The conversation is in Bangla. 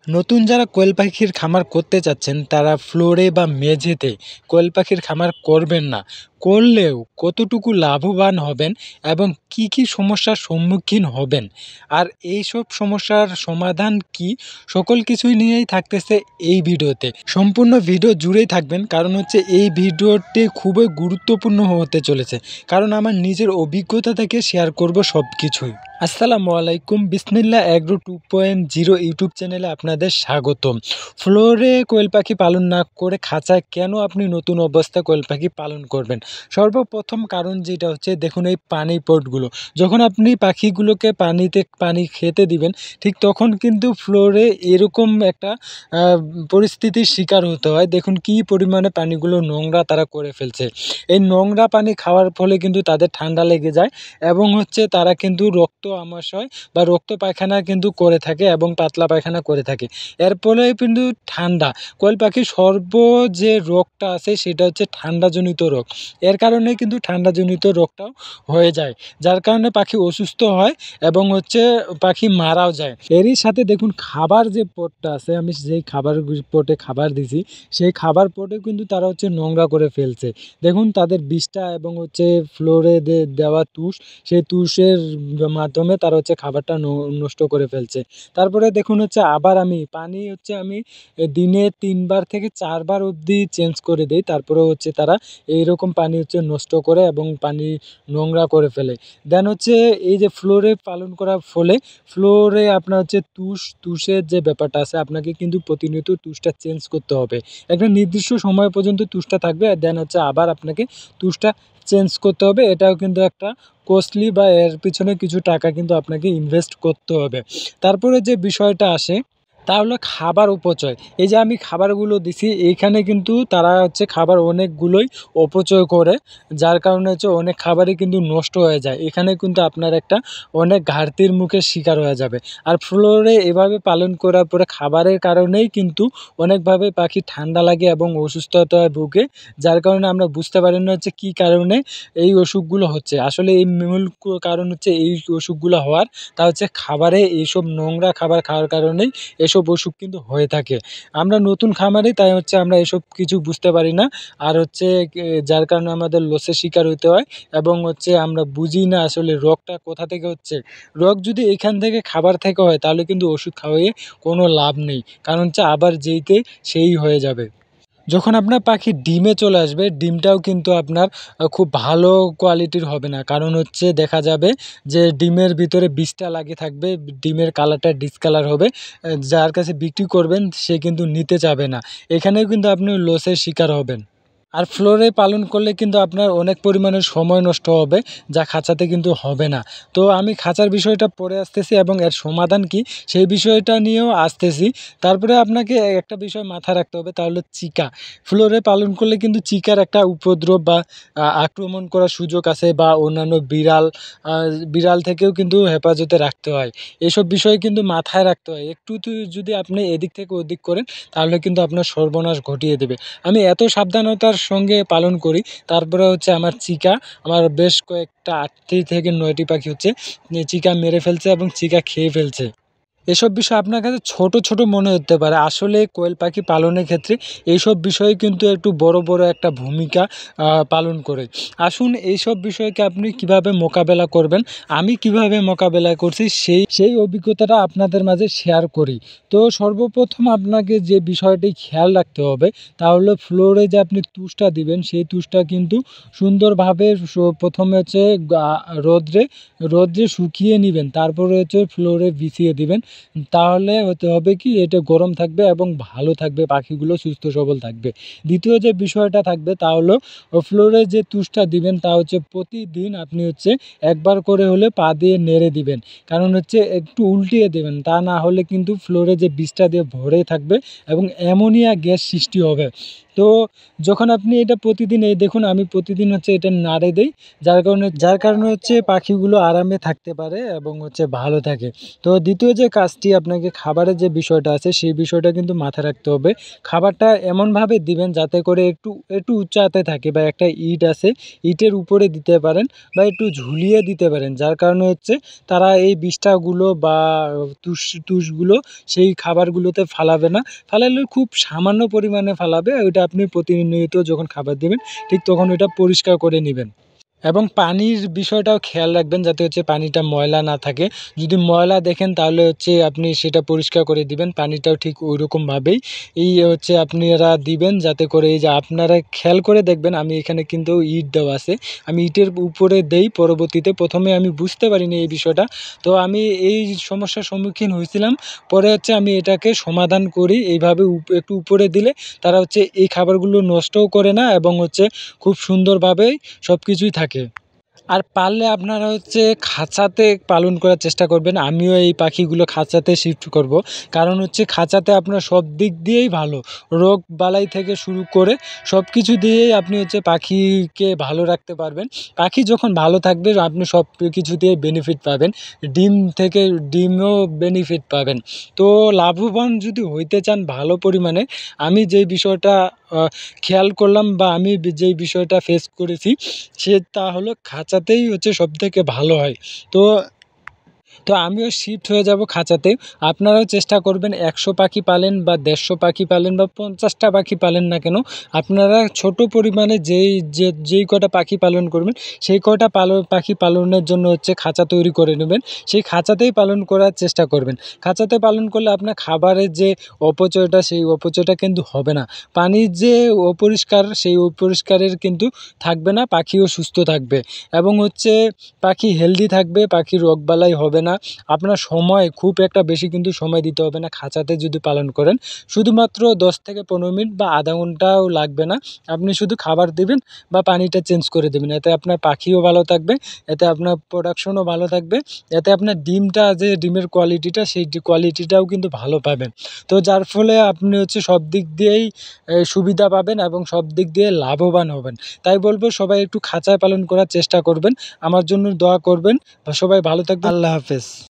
নতুন যারা কোয়েল পাখির খামার করতে চাচ্ছেন তারা ফ্লোরে বা মেঝেতে কোয়েল পাখির খামার করবেন না। করলেও কতটুকু লাভবান হবেন এবং কি কি সমস্যার সম্মুখীন হবেন, আর এইসব সমস্যার সমাধান কি, সকল কিছুই নিয়েই থাকতেছে এই ভিডিওতে। সম্পূর্ণ ভিডিও জুড়েই থাকবেন, কারণ হচ্ছে এই ভিডিওটি খুবই গুরুত্বপূর্ণ হতে চলেছে, কারণ আমার নিজের অভিজ্ঞতা থেকে শেয়ার করব সব কিছুই। আসসালামু আলাইকুম, বিসমিল্লাহ এগ্রো 2.0 ইউটিউব চ্যানেলে আপনাদের স্বাগতম। ফ্লোরে কোয়েল পাখি পালন না করে খাঁচায় কেন আপনি নতুন অবস্থায় কোয়েল পাখি পালন করবেন? সর্বপ্রথম কারণ যেটা হচ্ছে, দেখুন এই পানি পটগুলো যখন আপনি পাখিগুলোকে পানি খেতে দিবেন, ঠিক তখন কিন্তু ফ্লোরে এরকম একটা পরিস্থিতির শিকার হতে হয়। দেখুন কি পরিমাণে পানিগুলো নোংরা তারা করে ফেলছে। এই নোংরা পানি খাওয়ার ফলে কিন্তু তাদের ঠান্ডা লেগে যায় এবং হচ্ছে তারা কিন্তু রক্ত আমাশয় বা রক্ত পায়খানা কিন্তু করে থাকে এবং পাতলা পায়খানা করে থাকে। এর ফলে কিন্তু ঠান্ডা, কোয়েল পাখির যে রোগটা আছে সেটা হচ্ছে ঠান্ডাজনিত রোগ। এর কারণে কিন্তু ঠান্ডাজনিত রোগটাও হয়ে যায়, যার কারণে পাখি অসুস্থ হয় এবং হচ্ছে পাখি মারাও যায়। এরই সাথে দেখুন খাবার যে পটটা আছে, আমি যেই পটে খাবার দিছি, সেই খাবার পটেও কিন্তু তারা হচ্ছে নোংরা করে ফেলছে। দেখুন তাদের বিষটা এবং হচ্ছে ফ্লোরে দেওয়া তুষ, সেই তুষের মাধ্যমে তারা হচ্ছে খাবারটা নষ্ট করে ফেলছে। তারপরে দেখুন হচ্ছে আবার আমি পানি হচ্ছে আমি দিনে 3 বার থেকে 4 বার অবধি চেঞ্জ করে দেই। তারপরেও হচ্ছে তারা এইরকম পানি হচ্ছে নষ্ট করে এবং পানি নোংরা করে ফেলে। দেন হচ্ছে এই যে ফ্লোরে পালন করার ফলে ফ্লোরে আপনার হচ্ছে তুষের যে ব্যাপারটা আছে, আপনাকে কিন্তু প্রতিনিয়ত তুষটা চেঞ্জ করতে হবে। একটা নির্দিষ্ট সময় পর্যন্ত তুষটা থাকবে, দেন হচ্ছে আবার আপনাকে তুষটা চেঞ্জ করতে হবে। এটাও কিন্তু একটা কস্টলি, বা এর পিছনে কিছু টাকা কিন্তু আপনাকে ইনভেস্ট করতে হবে। তারপরে যে বিষয়টা আসে তা হলো খাবার অপচয়। এই যে আমি খাবারগুলো দিছি, এইখানে কিন্তু তারা হচ্ছে খাবার অনেকগুলোই অপচয় করে, যার কারণে হচ্ছে অনেক খাবারই কিন্তু নষ্ট হয়ে যায়। এখানে কিন্তু আপনার একটা অনেক ঘাটতির মুখে শিকার হয়ে যাবে। আর ফ্লোরে এভাবে পালন করার পরে খাবারের কারণেই কিন্তু অনেকভাবে পাখি ঠান্ডা লাগে এবং অসুস্থতায় ভুগে, যার কারণে আমরা বুঝতে পারি না হচ্ছে কী কারণে এই অসুখগুলো হচ্ছে। আসলে এই মূল কারণ হচ্ছে এই অসুখগুলো হওয়ার, তা হচ্ছে খাবারে এইসব নোংরা খাবার খাওয়ার কারণেই এসব অসুখ কিন্তু হয়ে থাকে। আমরা নতুন খামারি, তাই হচ্ছে আমরা এসব কিছু বুঝতে পারি না, আর হচ্ছে যার কারণে আমাদের লসের শিকার হতে হয় এবং হচ্ছে আমরা বুঝি না আসলে রোগটা কোথা থেকে হচ্ছে। রোগ যদি এখান থেকে খাবার থেকে হয়, তাহলে কিন্তু ওষুধ খাওয়িয়ে কোনো লাভ নেই, কারণ হচ্ছে আবার যেইতে সেই হয়ে যাবে। যখন আপনার পাখি ডিমে চলে আসবে, ডিমটাও কিন্তু আপনার খুব ভালো কোয়ালিটির হবে না, কারণ হচ্ছে দেখা যাবে যে ডিমের ভিতরে বিষটা লাগিয়ে থাকবে, ডিমের কালারটা ডিসকালার হবে। যার কাছে বিক্রি করবেন সে কিন্তু নিতে চাবে না। এখানেও কিন্তু আপনি লসের শিকার হবেন। আর ফ্লোরে পালন করলে কিন্তু আপনার অনেক পরিমাণে সময় নষ্ট হবে, যা খাঁচাতে কিন্তু হবে না। তো আমি খাঁচার বিষয়টা পরে আসতেছি এবং এর সমাধান কি সেই বিষয়টা নিয়েও আসতেছি। তারপরে আপনাকে একটা বিষয় মাথায় রাখতে হবে, তা হলো চিকা। ফ্লোরে পালন করলে কিন্তু চিকার একটা উপদ্রব বা আক্রমণ করার সুযোগ আছে, বা অন্যান্য বিড়াল থেকেও কিন্তু হেফাজতে রাখতে হয়। এসব বিষয় কিন্তু মাথায় রাখতে হয়। একটু যদি আপনি এদিক থেকে ওদিক করেন, তাহলে কিন্তু আপনার সর্বনাশ ঘটিয়ে দেবে। আমি এত সাবধানতার সঙ্গে পালন করি, তারপরে হচ্ছে আমার আমার বেশ কয়েকটা 8টি থেকে 9টি পাখি হচ্ছে চিকা মেরে ফেলছে এবং চিকা খেয়ে ফেলছে। এসব বিষয় আপনার কাছে ছোট, ছোট মনে হতে পারে। আসলে কোয়েল পাখি পালনের ক্ষেত্রে এইসব বিষয় কিন্তু একটু বড়, বড় একটা ভূমিকা পালন করে। আসুন এইসব বিষয়কে আপনি কিভাবে মোকাবেলা করবেন, আমি কিভাবে মোকাবেলা করছি সেই অভিজ্ঞতাটা আপনাদের মাঝে শেয়ার করি। তো সর্বপ্রথম আপনাকে যে বিষয়টি খেয়াল রাখতে হবে, তা হলো ফ্লোরে যে আপনি তুষটা দিবেন, সেই তুষটা কিন্তু সুন্দরভাবে প্রথমে হচ্ছে রোদ্রে শুকিয়ে নিবেন। তারপরে হচ্ছে ফ্লোরে বিছিয়ে দিবেন। তাহলে হতে হবে কি, এটা গরম থাকবে এবং ভালো থাকবে, পাখিগুলো সুস্থ সবল থাকবে। দ্বিতীয় যে বিষয়টা থাকবে, তা হলো ফ্লোরে যে তুষটা দিবেন, তা হচ্ছে প্রতিদিন আপনি হচ্ছে একবার করে হলে পা দিয়ে নেড়ে দিবেন। কারণ হচ্ছে একটু উল্টিয়ে দেবেন, তা না হলে কিন্তু ফ্লোরে যে বীজটা দিয়ে ভরে থাকবে এবং অ্যামোনিয়া গ্যাস সৃষ্টি হবে। তো যখন আপনি এটা প্রতিদিন, এই দেখুন আমি প্রতিদিন হচ্ছে এটা নাড়ে দেই, যার কারণে হচ্ছে পাখিগুলো আরামে থাকতে পারে এবং হচ্ছে ভালো থাকে। তো দ্বিতীয় যে কাজটি, আপনাকে খাবারের যে বিষয়টা আছে সেই বিষয়টা কিন্তু মাথায় রাখতে হবে। খাবারটা এমনভাবে দিবেন যাতে করে একটু একটু উচ্চাতে থাকে, বা একটা ইট আছে, ইটের উপরে দিতে পারেন বা একটু ঝুলিয়ে দিতে পারেন। যার কারণে হচ্ছে তারা এই বিষ্ঠাগুলো বা তুষগুলো সেই খাবারগুলোতে ফালাবে না। ফালালে খুব সামান্য পরিমাণে ফালাবে। ওইটা আপনি প্রতিনিয়ত যখন খাবার দিবেন ঠিক তখন ওইটা পরিষ্কার করে নিবেন। এবং পানির বিষয়টাও খেয়াল রাখবেন যাতে হচ্ছে পানিটা ময়লা না থাকে। যদি ময়লা দেখেন তাহলে হচ্ছে আপনি সেটা পরিষ্কার করে দিবেন। পানিটাও ঠিক ওইরকমভাবেই হচ্ছে আপনারা দিবেন, যাতে করে এই যে আপনারা খেয়াল করে দেখবেন, আমি এখানে কিন্তু ইট দেওয়া আছে। আমি ইটের উপরে দেই পরবর্তীতে। প্রথমে আমি বুঝতে পারিনি এই বিষয়টা। তো আমি এই সমস্যার সম্মুখীন হয়েছিলাম। পরে হচ্ছে আমি এটাকে সমাধান করি। এইভাবে একটু উপরে দিলে তারা হচ্ছে এই খাবারগুলো নষ্টও করে না এবং হচ্ছে খুব সুন্দরভাবেই সবকিছুই থাকে। আর পারলে আপনারা হচ্ছে খাঁচাতে পালন করার চেষ্টা করবেন। আমিও এই পাখিগুলো খাঁচাতে শিফট করব। কারণ হচ্ছে খাঁচাতে আপনার সব দিক দিয়েই ভালো। রোগ বালাই থেকে শুরু করে সব কিছু দিয়েই আপনি হচ্ছে পাখিকে ভালো রাখতে পারবেন। পাখি যখন ভালো থাকবে আপনি সব কিছু দিয়ে বেনিফিট পাবেন। ডিম থেকে ডিমও বেনিফিট পাবেন। তো লাভবান যদি হইতে চান ভালো পরিমাণে, আমি যেই বিষয়টা খেয়াল করলাম বা আমি যেই বিষয়টা ফেস করেছি সেটা হলো খাঁচাতেই হচ্ছে সবথেকে ভালো হয়। তো তো আমিও শিফট হয়ে যাব খাঁচাতে। আপনারাও চেষ্টা করবেন ১০০ পাখি পালেন বা ১৫০ পাখি পালেন বা ৫০টা পাখি পালেন না কেন, আপনারা ছোট পরিমাণে যেই কটা পাখি পালন করবেন সেই কটা পাখি পালনের জন্য হচ্ছে খাঁচা তৈরি করে নেবেন। সেই খাঁচাতেই পালন করার চেষ্টা করবেন। খাঁচাতে পালন করলে আপনার খাবারের যে অপচয়টা সেই অপচয়টা কিন্তু হবে না। পানির যে অপরিষ্কার সেই অপরিষ্কারের কিন্তু থাকবে না, পাখিও সুস্থ থাকবে এবং হচ্ছে পাখি হেলদি থাকবে, পাখির রোগবালাই হবে না। আপনার সময় খুব একটা বেশি কিন্তু সময় দিতে হবে না খাঁচাতে যদি পালন করেন। শুধুমাত্র ১০ থেকে ১৫ মিনিট বা আধা ঘন্টাও লাগবে না। আপনি শুধু খাবার দিবেন বা পানিটা চেঞ্জ করে দেবেন। এতে আপনার পাখিও ভালো থাকবে, এতে আপনার প্রোডাকশনও ভালো থাকবে, এতে আপনার ডিমটা যে ডিমের কোয়ালিটিটা সেই কোয়ালিটিটাও কিন্তু ভালো পাবেন। তো যার ফলে আপনি হচ্ছে সব দিক দিয়েই সুবিধা পাবেন এবং সব দিক দিয়ে লাভবান হবেন। তাই বলব সবাই একটু খাঁচায় পালন করার চেষ্টা করবেন। আমার জন্য দোয়া করবেন। সবাই ভালো থাকবেন। আল্লাহ হাফেজ।